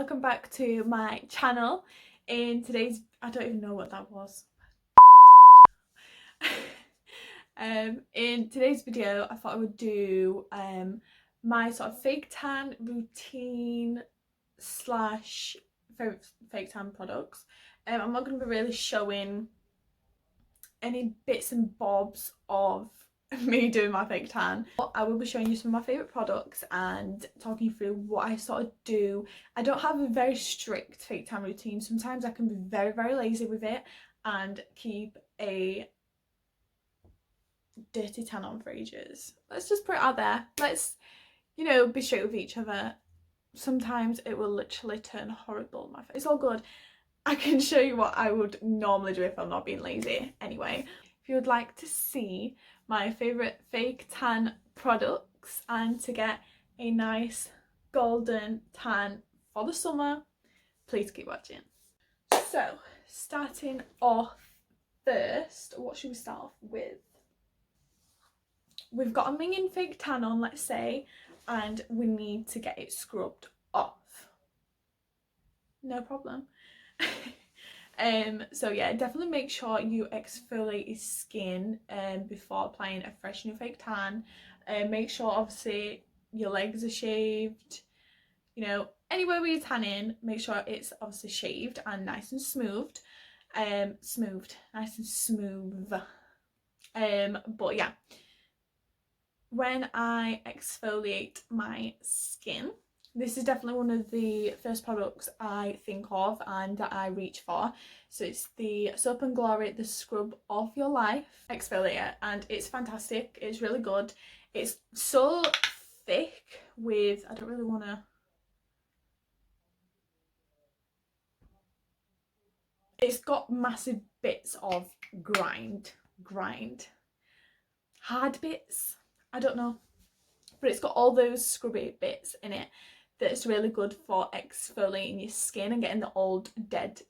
welcome back to my channel. In today's, I don't even know what that was. In today's video I thought I would do my sort of fake tan routine slash fake tan products. I'm not going to be really showing any bits and bobs of me doing my fake tan. I will be showing you some of my favourite products and talking through what I sort of do. I don't have a very strict fake tan routine. Sometimes I can be very lazy with it and keep a dirty tan on for ages. Let's just put it out there. Let's, you know, be straight with each other. Sometimes it will literally turn horrible on my face. It's all good. I can show you what I would normally do if I'm not being lazy. Anyway, if you would like to see my favourite fake tan products and to get a nice golden tan for the summer, please keep watching. So, starting off first, what should we start off with? We've got a minging fake tan on, let's say, and we need to get it scrubbed off. No problem. So yeah, definitely make sure you exfoliate your skin before applying a fresh new fake tan. Make sure obviously your legs are shaved, you know, anywhere where you're tanning, make sure it's obviously shaved and nice and smoothed. Nice and smooth. But yeah, when I exfoliate my skin, this is definitely one of the first products I think of and that I reach for. So it's the Soap and Glory, the Scrub of Your Life exfoliator, and it's fantastic. It's really good. It's so thick with, I don't really want to, it's got massive bits of grind, hard bits, I don't know, but it's got all those scrubby bits in it that's really good for exfoliating your skin and getting the old dead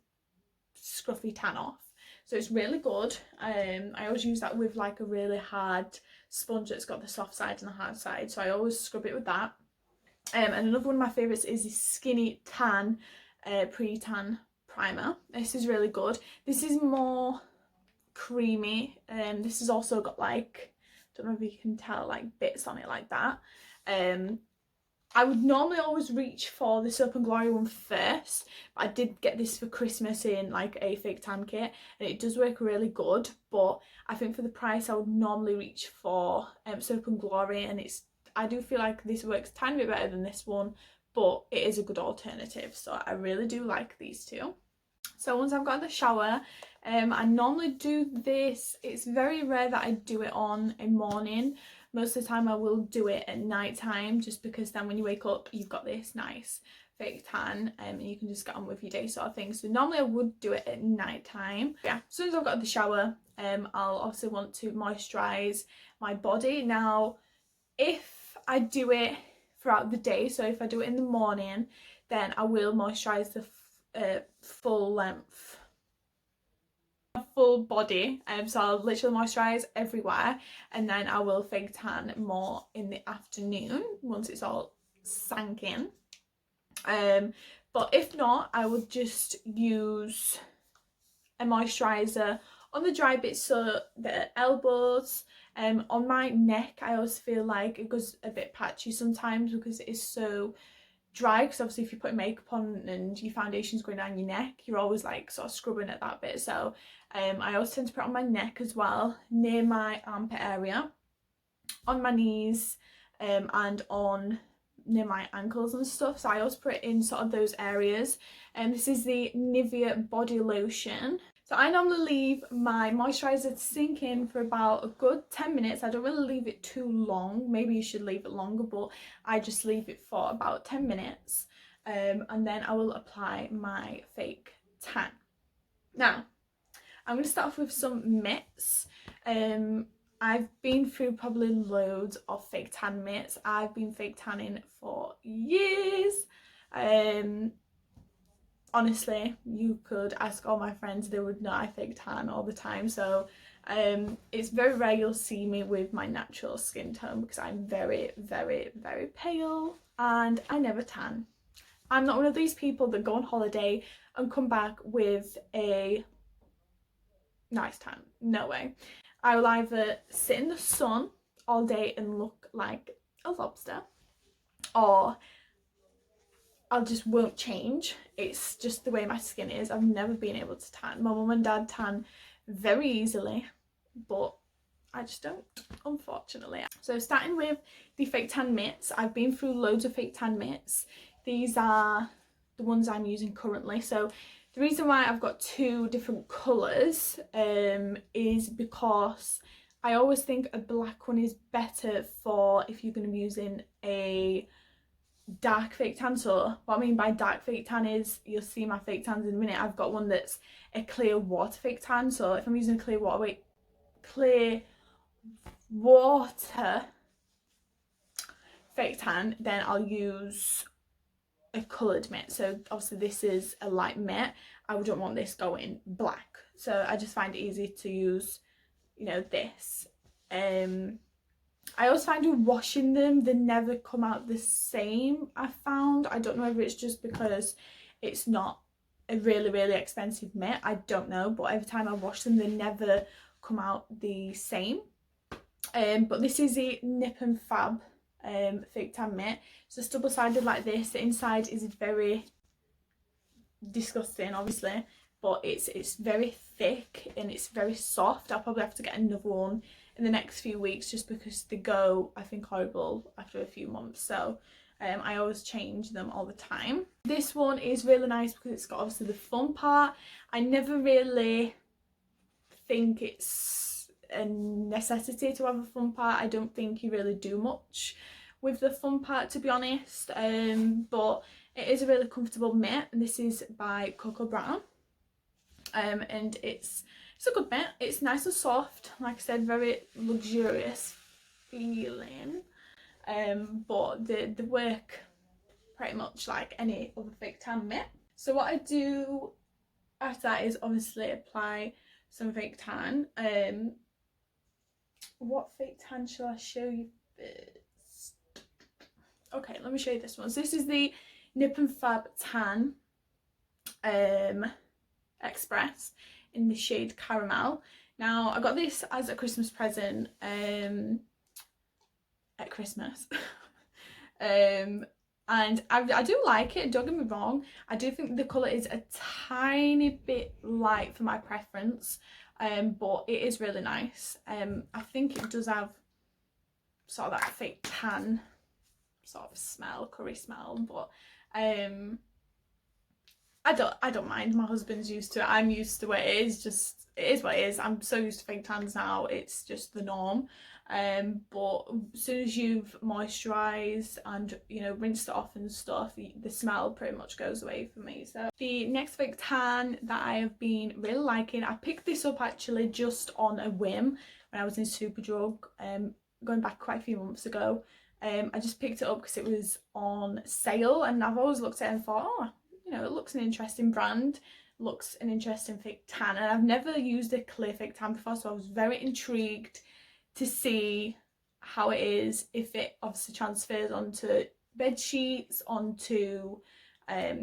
scruffy tan off. So it's really good. I always use that with like a really hard sponge that's got the soft side and the hard side, so I always scrub it with that. And another one of my favourites is the Skinny Tan pre-tan primer. This is really good. This is more creamy, and this has also got like, don't know if you can tell, like bits on it like that. I would normally always reach for the Soap and Glory one first, but I did get this for Christmas in like a fake tan kit, and it does work really good. But I think for the price I would normally reach for Soap and Glory, and I do feel like this works a tiny bit better than this one, but it is a good alternative, so I really do like these two. So once I've got in the shower, I normally do this. It's very rare that I do it on a morning. Most of the time I will do it at night time, just because then when you wake up you've got this nice fake tan and you can just get on with your day sort of thing. So normally I would do it at night time. Yeah, as soon as I've got in the shower, I'll also want to moisturise my body. Now if I do it throughout the day, so if I do it in the morning, then I will moisturise the full body, so I'll literally moisturize everywhere, and then I will fake tan more in the afternoon once it's all sank in. But if not, I will just use a moisturizer on the dry bits, so the elbows. On my neck I always feel like it goes a bit patchy sometimes because it is so dry, because obviously if you put makeup on and your foundation's going down your neck, you're always like sort of scrubbing at that bit. So I always tend to put it on my neck as well, near my armpit area, on my knees, and on near my ankles and stuff. So I always put it in sort of those areas. And this is the Nivea body lotion. So I normally leave my moisturiser to sink in for about a good 10 minutes. I don't really leave it too long. Maybe you should leave it longer, but I just leave it for about 10 minutes. And then I will apply my fake tan. Now, I'm going to start off with some mitts. I've been through probably loads of fake tan mitts. I've been fake tanning for years. Honestly, you could ask all my friends, they would know I fake tan all the time. So it's very rare you'll see me with my natural skin tone, because I'm very pale and I never tan. I'm not one of these people that go on holiday and come back with a nice tan. No way. I will either sit in the sun all day and look like a lobster, or I'll just won't change. It's just the way my skin is. I've never been able to tan. My mum and dad tan very easily, but I just don't, unfortunately. So starting with the fake tan mitts, I've been through loads of fake tan mitts. These are the ones I'm using currently. So the reason why I've got two different colours is because I always think a black one is better for if you're going to be using a dark fake tan. So what I mean by dark fake tan is, you'll see my fake tans in a minute. I've got one that's a clear water fake tan. So if I'm using a clear water fake tan, then I'll use a coloured mitt. So obviously this is a light mitt. I wouldn't want this going black, so I just find it easy to use, you know, this. I also find with washing them, they never come out the same. I found, I don't know if it's just because it's not a really expensive mitt, I don't know, but every time I wash them they never come out the same. But this is the Nip and Fab fake tan mitt. So it's double-sided like this. The inside is very disgusting, obviously, but it's very thick and it's very soft. I'll probably have to get another one in the next few weeks, just because they go, I think, horrible after a few months. So I always change them all the time. This one is really nice because it's got obviously the fun part. I never really think it's a necessity to have a fun part. I don't think you really do much with the fun part, to be honest, but it is a really comfortable mitt, and this is by Cocoa Brown, and it's a good mitt. It's nice and soft, like I said, very luxurious feeling, but they work pretty much like any other fake tan mitt. So what I do after that is obviously apply some fake tan. What fake tan shall I show you first? Okay, let me show you this one. So this is the Nip and Fab Tan Express in the shade Caramel. Now I got this as a Christmas present at Christmas. And I do like it, don't get me wrong. I do think the colour is a tiny bit light for my preference, but it is really nice. I think it does have sort of that fake tan sort of smell, curry smell, but I don't mind. My husband's used to it, I'm used to it. It is what it is. I'm so used to fake tans now, it's just the norm. But as soon as you've moisturised and, you know, rinsed it off and stuff, the smell pretty much goes away for me. So the next fake tan that I have been really liking, I picked this up actually just on a whim when I was in Superdrug, going back quite a few months ago. I just picked it up because it was on sale, and I've always looked at it and thought, oh, you know, it looks an interesting brand, looks an interesting fake tan, and I've never used a clear fake tan before, so I was very intrigued to see how it is, if it obviously transfers onto bed sheets, onto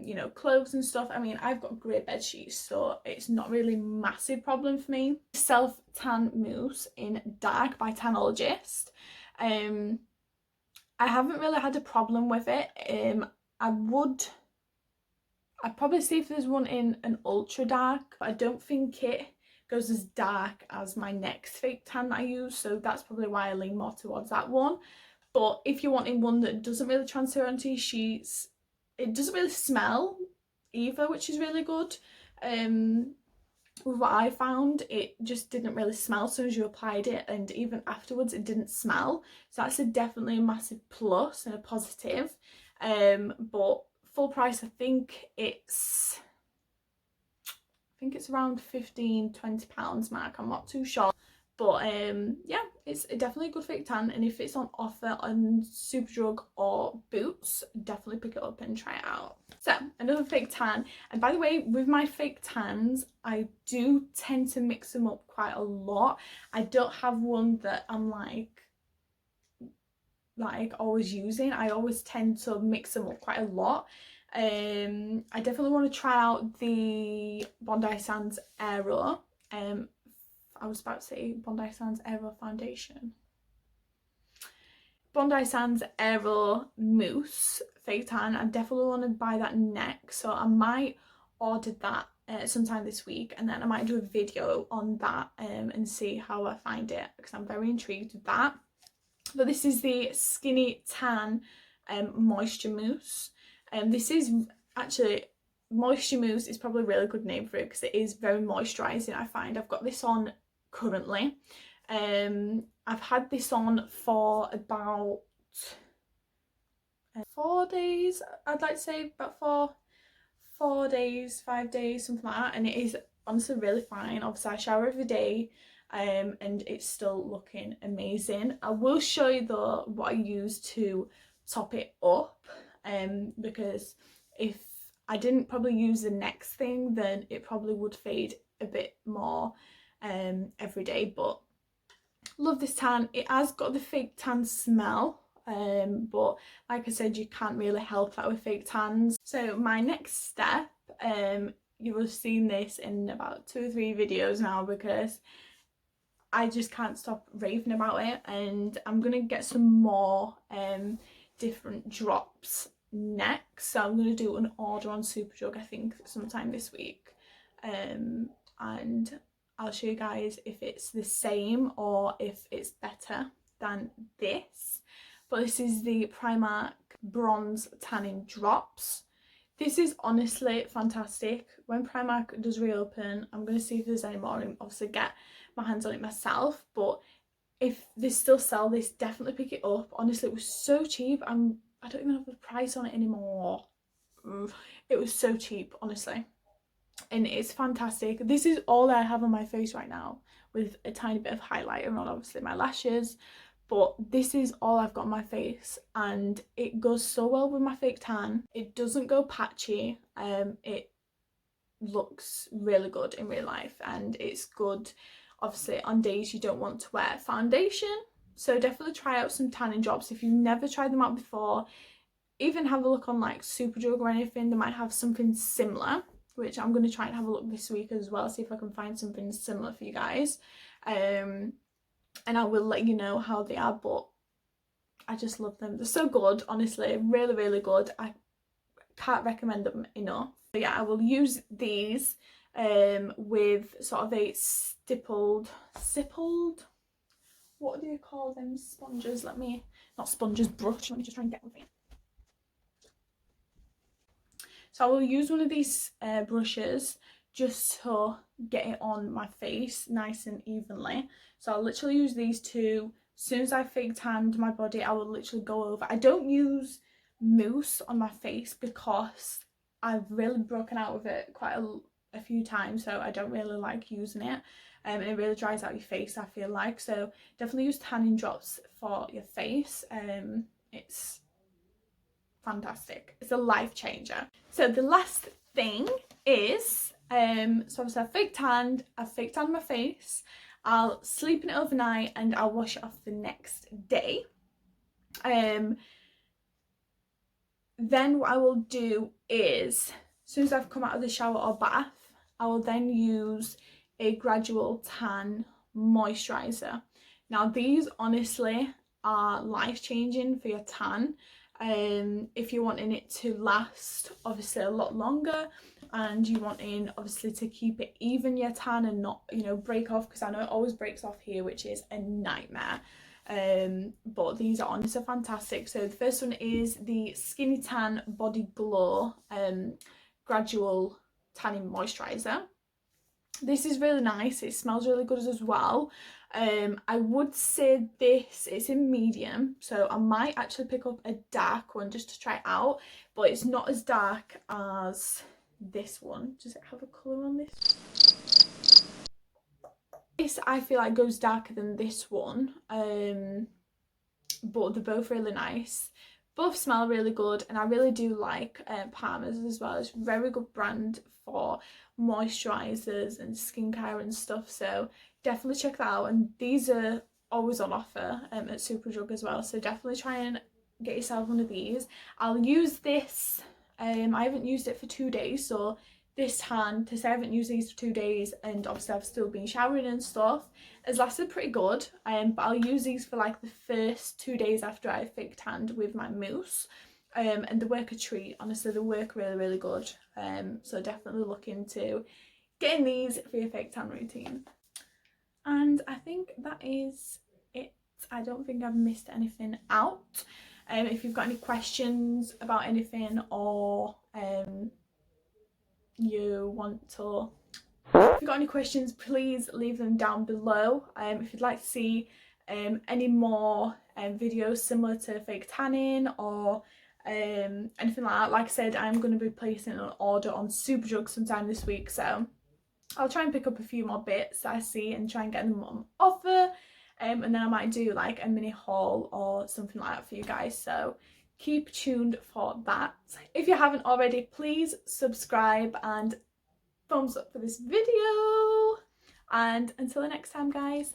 you know, clothes and stuff. I mean, I've got grey bed sheets, so it's not really a massive problem for me. Self Tan Mousse in Dark by Tanologist. I haven't really had a problem with it. I'd probably see if there's one in an ultra dark, but I don't think it goes as dark as my next fake tan that I use, so that's probably why I lean more towards that one. But if you're wanting one that doesn't really transfer onto your sheets, it doesn't really smell either, which is really good. With what I found, it just didn't really smell as soon as you applied it, and even afterwards it didn't smell, so that's definitely a massive plus and a positive. But full price, I think it's around £15-20 mark, I'm not too sure, but yeah, it's definitely a good fake tan, and if it's on offer on Superdrug or Boots, definitely pick it up and try it out. So another fake tan, and by the way, with my fake tans, I do tend to mix them up quite a lot. I don't have one that I'm like always using. I always tend to mix them up quite a lot. I definitely want to try out the Bondi Sands Aero. I was about to say Bondi Sands Aero Foundation. Bondi Sands Aero Mousse Fake Tan. I definitely want to buy that next, so I might order that sometime this week, and then I might do a video on that and see how I find it, because I'm very intrigued with that. But this is the Skinny Tan Moisture Mousse. This is actually, Moisture Mousse is probably a really good name for it because it is very moisturising. I find I've got this on currently. I've had this on for about 4 days, I'd like to say, about 4 days, 5 days, something like that, and it is honestly really fine. Obviously I shower every day, and it's still looking amazing. I will show you though what I use to top it up, because if I didn't probably use the next thing, then it probably would fade a bit more every day. But love this tan. It has got the fake tan smell, but like I said, you can't really help that with fake tans. So my next step, you will have seen this in about 2 or 3 videos now, because I just can't stop raving about it, and I'm gonna get some more different drops next. So I'm gonna do an order on Superdrug, I think sometime this week, and I'll show you guys if it's the same or if it's better than this. But this is the Primark Bronze Tanning Drops. This is honestly fantastic. When Primark does reopen, I'm going to see if there's any more and obviously get my hands on it myself. But if they still sell this, definitely pick it up. Honestly, it was so cheap. I don't even have the price on it anymore. It was so cheap, honestly. And it's fantastic. This is all I have on my face right now, with a tiny bit of highlighter on, obviously my lashes, but this is all I've got on my face, and it goes so well with my fake tan. It doesn't go patchy. It looks really good in real life, and it's good obviously on days you don't want to wear foundation. So definitely try out some tanning drops if you've never tried them out before. Even have a look on like Superdrug or anything, they might have something similar, which I'm going to try and have a look this week as well, see if I can find something similar for you guys, and I will let you know how they are. But I just love them, they're so good, honestly, really really good. I can't recommend them enough. But yeah, I will use these with sort of a stippled, what do you call them, sponges? Not sponges, brush, let me just try and get with it. So I will use one of these brushes just to get it on my face nice and evenly. So I'll literally use these two. As soon as I fake tanned my body, I will literally go over. I don't use mousse on my face because I've really broken out with it quite a few times, so I don't really like using it. And it really dries out your face, I feel like. So definitely use tanning drops for your face. It's fantastic, it's a life changer. So the last thing is, so obviously I've fake tanned my face, I'll sleep in it overnight and I'll wash it off the next day. Then what I will do is, as soon as I've come out of the shower or bath, I will then use a Gradual Tan Moisturizer. Now these honestly are life-changing for your tan. If you're wanting it to last obviously a lot longer, and you wanting obviously to keep it even, your tan, and not, you know, break off, because I know it always breaks off here, which is a nightmare. But these are honestly fantastic. So the first one is the Skinny Tan Body Glow Gradual Tanning Moisturizer. This is really nice, it smells really good as well. I would say this, it's in medium, so I might actually pick up a dark one just to try it out, but it's not as dark as this one. Does it have a colour on this? This I feel like goes darker than this one, but they're both really nice. Both smell really good, and I really do like Palmer's as well. It's a very good brand for moisturisers and skincare and stuff, so definitely check that out. And these are always on offer at Superdrug as well, so definitely try and get yourself one of these. I'll use this I haven't used it for 2 days, so this tan, to say I haven't used these for 2 days and obviously I've still been showering and stuff, has lasted pretty good. But I'll use these for like the first 2 days after I fake tanned with my mousse. And they work a treat, honestly, they work really, really good. So definitely look into getting these for your fake tan routine. And I think that is it. I don't think I've missed anything out. If you've got any questions about anything, or you want to, if you've got any questions, please leave them down below. If you'd like to see any more videos similar to fake tanning or anything like that, like I said, I'm going to be placing an order on Superdrug sometime this week, so I'll try and pick up a few more bits that I see and try and get them on offer, and then I might do like a mini haul or something like that for you guys, so keep tuned for that. If you haven't already, please subscribe and thumbs up for this video, and until the next time, guys,